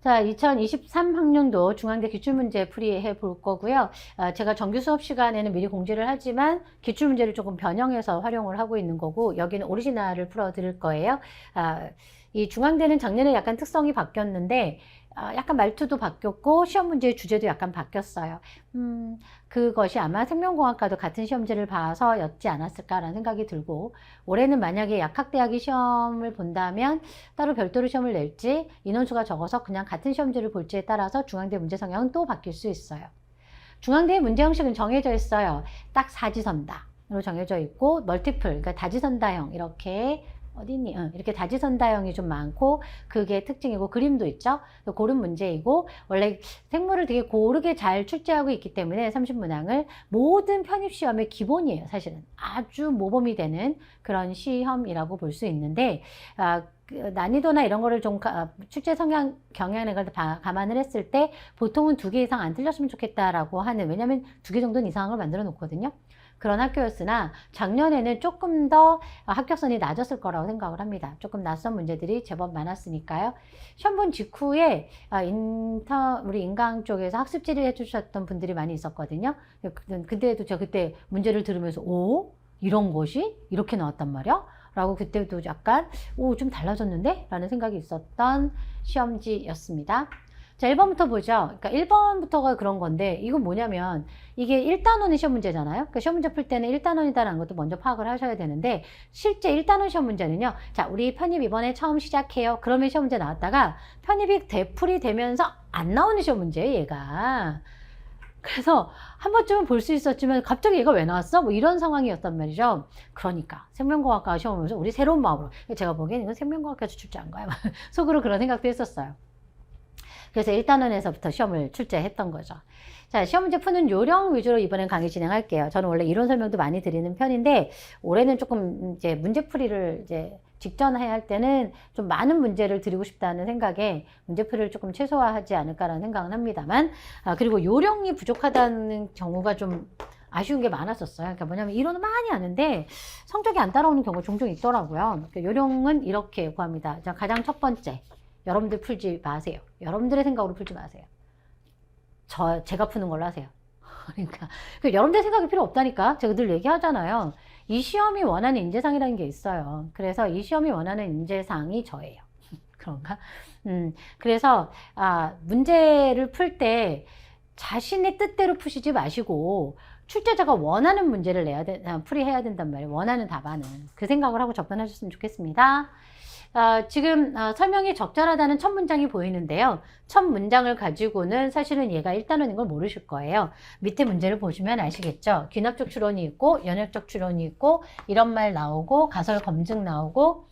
자, 2023 학년도 중앙대 기출문제 풀이해 볼 거고요. 제가 정규 수업 시간에는 미리 공지를 하지만 기출문제를 조금 변형해서 활용을 하고 있는 거고, 여기는 오리지널을 풀어 드릴 거예요. 이 중앙대는 작년에 약간 특성이 바뀌었는데, 약간 말투도 바뀌었고 시험 문제의 주제도 약간 바뀌었어요. 그것이 아마 생명공학과도 같은 시험지를 봐서였지 않았을까라는 생각이 들고, 올해는 만약에 약학대학이 시험을 본다면 따로 별도로 시험을 낼지, 인원수가 적어서 그냥 같은 시험지를 볼지에 따라서 중앙대 문제 성향은 또 바뀔 수 있어요. 중앙대의 문제 형식은 정해져 있어요. 딱 사지선다로 정해져 있고, 멀티플, 그러니까 다지선다형, 이렇게 어디니? 이렇게 다지선다형이 좀 많고, 그게 특징이고, 그림도 있죠? 고른 문제이고, 원래 생물을 되게 고르게 잘 출제하고 있기 때문에 30문항을 모든 편입시험의 기본이에요, 사실은. 아주 모범이 되는 그런 시험이라고 볼 수 있는데, 그 난이도나 이런 거를 좀 출제 성향 경향을 감안을 했을 때 보통은 2개 이상 안 틀렸으면 좋겠다라고 하는, 왜냐면 2개 정도는 이상을 만들어 놓거든요. 그런 학교였으나 작년에는 조금 더 합격선이 낮았을 거라고 생각을 합니다. 조금 낯선 문제들이 제법 많았으니까요. 시험 본 직후에 우리 인강 쪽에서 학습 질의해 주셨던 분들이 많이 있었거든요. 그때도 저 그때 문제를 들으면서 이런 것이 이렇게 나왔단 말이야? 라고 그때도 약간 좀 달라졌는데? 라는 생각이 있었던 시험지였습니다. 자, 1번부터 보죠. 그러니까 1번부터가 그런 건데, 이건 뭐냐면, 이게 1단원의 시험 문제잖아요. 그러니까 시험 문제 풀 때는 1단원이다라는 것도 먼저 파악을 하셔야 되는데, 실제 1단원 시험 문제는요, 자, 우리 편입 이번에 처음 시작해요. 그러면 시험 문제 나왔다가, 편입이 되풀이 되면서 안 나오는 시험 문제예요, 얘가. 그래서 한 번쯤은 볼 수 있었지만 갑자기 얘가 왜 나왔어? 뭐 이런 상황이었단 말이죠. 그러니까 생명공학과 시험 보면서 우리 새로운 마음으로, 제가 보기엔 이건 생명공학과에서 출제한 거야. 속으로 그런 생각도 했었어요. 그래서 1단원에서부터 시험을 출제했던 거죠. 자, 시험 문제 푸는 요령 위주로 이번엔 강의 진행할게요. 저는 원래 이론 설명도 많이 드리는 편인데, 올해는 조금 이제 문제풀이를 이제 직전 해야 할 때는 좀 많은 문제를 드리고 싶다는 생각에 문제풀이를 조금 최소화하지 않을까라는 생각은 합니다만, 그리고 요령이 부족하다는 경우가 좀 아쉬운 게 많았었어요. 그러니까 뭐냐면 이론은 많이 아는데 성적이 안 따라오는 경우가 종종 있더라고요. 그러니까 요령은 이렇게 구합니다. 자, 가장 첫 번째. 여러분들 풀지 마세요. 여러분들의 생각으로 풀지 마세요. 제가 푸는 걸로 하세요. 그러니까 여러분들 생각이 필요 없다니까. 제가 늘 얘기하잖아요. 이 시험이 원하는 인재상이라는 게 있어요. 그래서 이 시험이 원하는 인재상이 저예요. 그런가? 그래서 문제를 풀 때 자신의 뜻대로 푸시지 마시고 출제자가 원하는 문제를 풀이해야 된단 말이에요. 원하는 답안은. 그 생각을 하고 접근하셨으면 좋겠습니다. 지금 설명이 적절하다는 첫 문장이 보이는데요. 첫 문장을 가지고는 사실은 얘가 1단원인 걸 모르실 거예요. 밑에 문제를 보시면 아시겠죠? 귀납적 추론이 있고 연역적 추론이 있고 이런 말 나오고 가설 검증 나오고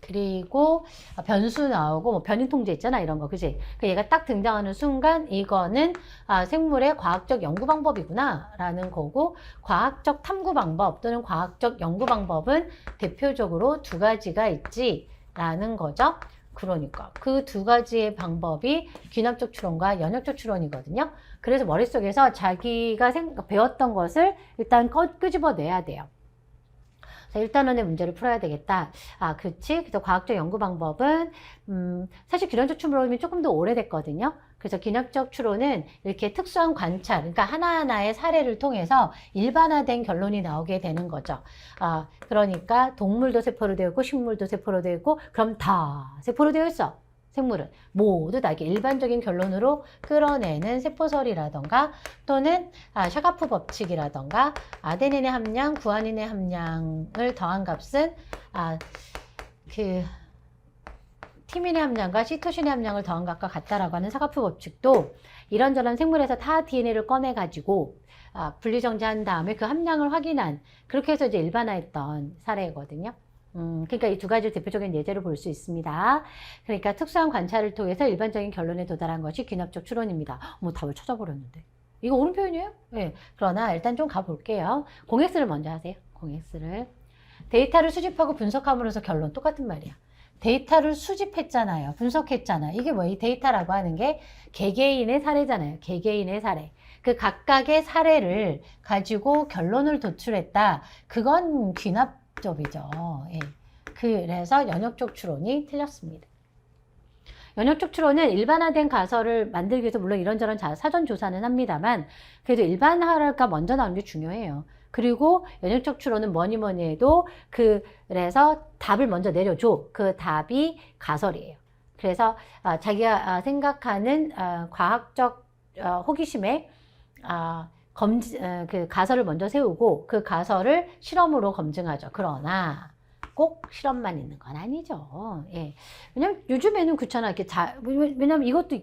그리고 변수 나오고 뭐 변인 통제 있잖아, 이런 거, 그지? 얘가 딱 등장하는 순간 이거는 생물의 과학적 연구 방법이구나 라는 거고, 과학적 탐구 방법 또는 과학적 연구 방법은 대표적으로 2가지가 있지 라는 거죠. 그러니까 그 2가지의 방법이 귀납적 추론과 연역적 추론이거든요. 그래서 머릿속에서 자기가 배웠던 것을 일단 끄집어내야 돼요. 1단원의 문제를 풀어야 되겠다. 그렇지. 그래서 과학적 연구 방법은 사실 귀납적 추론이 조금 더 오래됐거든요. 그래서 귀납적 추론은 이렇게 특수한 관찰, 그러니까 하나하나의 사례를 통해서 일반화된 결론이 나오게 되는 거죠. 그러니까 동물도 세포로 되어 있고 식물도 세포로 되어 있고 그럼 다 세포로 되어 있어. 생물은 모두 다 이렇게 일반적인 결론으로 끌어내는 세포설이라던가 또는 샤가프 법칙이라던가 아데닌의 함량, 구아닌의 함량을 더한 값은 티민의 함량과 시토신의 함량을 더한 값과 같다라고 하는 샤가프 법칙도 이런저런 생물에서 다 DNA를 꺼내가지고 분리정제한 다음에 그 함량을 확인한, 그렇게 해서 이제 일반화했던 사례거든요. 그러니까 이 2가지 대표적인 예제를 볼 수 있습니다. 그러니까 특수한 관찰을 통해서 일반적인 결론에 도달한 것이 귀납적 추론입니다. 답을 찾아버렸는데. 이거 옳은 표현이에요? 네. 그러나 일단 좀 가볼게요. 공엑스를 먼저 하세요. 공엑스를. 데이터를 수집하고 분석함으로써 결론, 똑같은 말이야. 데이터를 수집했잖아요. 분석했잖아요. 이게 이 데이터라고 하는 게 개개인의 사례잖아요. 개개인의 사례. 그 각각의 사례를 가지고 결론을 도출했다. 그건 귀납 접이죠. 예. 그래서 연역적 추론이 틀렸습니다. 연역적 추론은 일반화된 가설을 만들기 위해서 물론 이런저런 사전 조사는 합니다만 그래도 일반화가 먼저 나오는 게 중요해요. 그리고 연역적 추론은 뭐니 뭐니 해도 그래서 답을 먼저 내려줘. 그 답이 가설이에요. 그래서 자기가 생각하는 과학적 호기심에 그 가설을 먼저 세우고 그 가설을 실험으로 검증하죠. 그러나 꼭 실험만 있는 건 아니죠. 예. 왜냐면 요즘에는 그렇잖아. 이렇게 왜냐면 이것도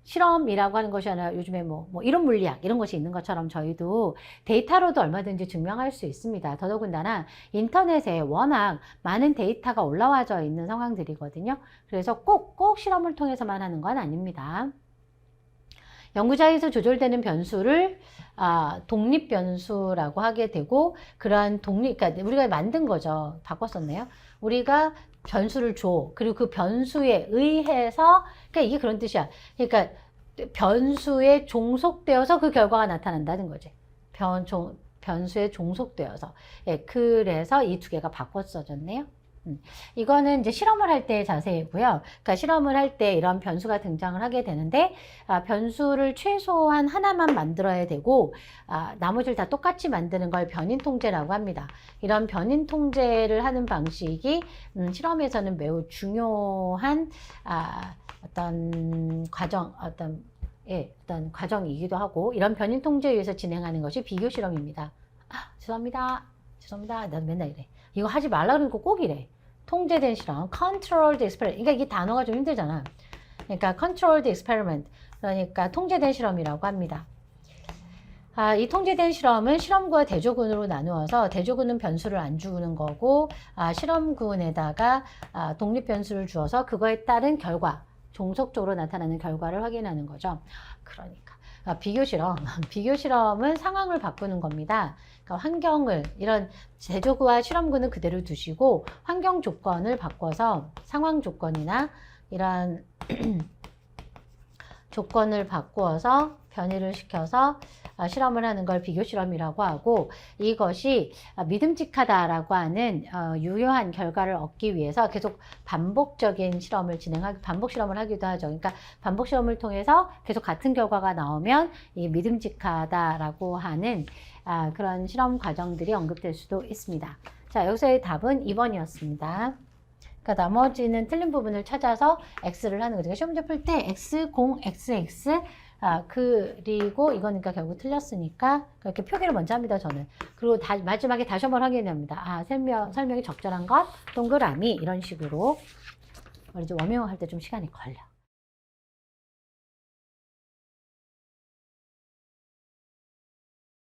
실험이라고 하는 것이 아니라 요즘에 뭐 이론 물리학 이런 것이 있는 것처럼 저희도 데이터로도 얼마든지 증명할 수 있습니다. 더더군다나 인터넷에 워낙 많은 데이터가 올라와져 있는 상황들이거든요. 그래서 꼭 실험을 통해서만 하는 건 아닙니다. 연구자에서 조절되는 변수를 독립 변수라고 하게 되고 그러한 그러니까 우리가 만든 거죠. 바꿨었네요. 우리가 변수를 줘. 그리고 그 변수에 의해서 그러니까 이게 그런 뜻이야. 그러니까 변수에 종속되어서 그 결과가 나타난다는 거지. 변수에 종속되어서. 예, 그래서 이 두 개가 바꿔 써졌네요. 이거는 이제 실험을 할 때의 자세이고요. 그러니까 실험을 할 때 이런 변수가 등장을 하게 되는데 변수를 최소한 하나만 만들어야 되고 나머지를 다 똑같이 만드는 걸 변인 통제라고 합니다. 이런 변인 통제를 하는 방식이 실험에서는 매우 중요한 어떤 과정이기도 하고 이런 변인 통제에 의해서 진행하는 것이 비교 실험입니다. 죄송합니다. 나 맨날 이래. 이거 하지 말라 그러니까 꼭 이래. 통제된 실험, controlled experiment. 그러니까 이게 단어가 좀 힘들잖아. 그러니까 controlled experiment. 그러니까 통제된 실험이라고 합니다. 이 통제된 실험은 실험구와 대조군으로 나누어서 대조군은 변수를 안 주는 거고 실험군에다가 독립 변수를 주어서 그거에 따른 결과, 종속적으로 나타나는 결과를 확인하는 거죠. 그러니까 비교 실험은 상황을 바꾸는 겁니다. 그러니까 환경을 이런 대조구와 실험구는 그대로 두시고 환경 조건을 바꿔서 상황 조건이나 이런 조건을 바꾸어서 변이를 시켜서 실험을 하는 걸 비교 실험이라고 하고 이것이 믿음직하다라고 하는 유효한 결과를 얻기 위해서 계속 반복적인 반복 실험을 하기도 하죠. 그러니까 반복 실험을 통해서 계속 같은 결과가 나오면 이 믿음직하다라고 하는 그런 실험 과정들이 언급될 수도 있습니다. 자, 여기서의 답은 2번이었습니다. 그러니까 나머지는 틀린 부분을 찾아서 X를 하는 거죠. 시험 문제 풀 때 X, 0, XX 그리고 이거니까 결국 틀렸으니까 이렇게 표기를 먼저 합니다. 저는. 그리고 마지막에 다시 한번 확인합니다. 설명이 적절한 것, 동그라미 이런 식으로. 이제 워밍업 할 때 좀 시간이 걸려.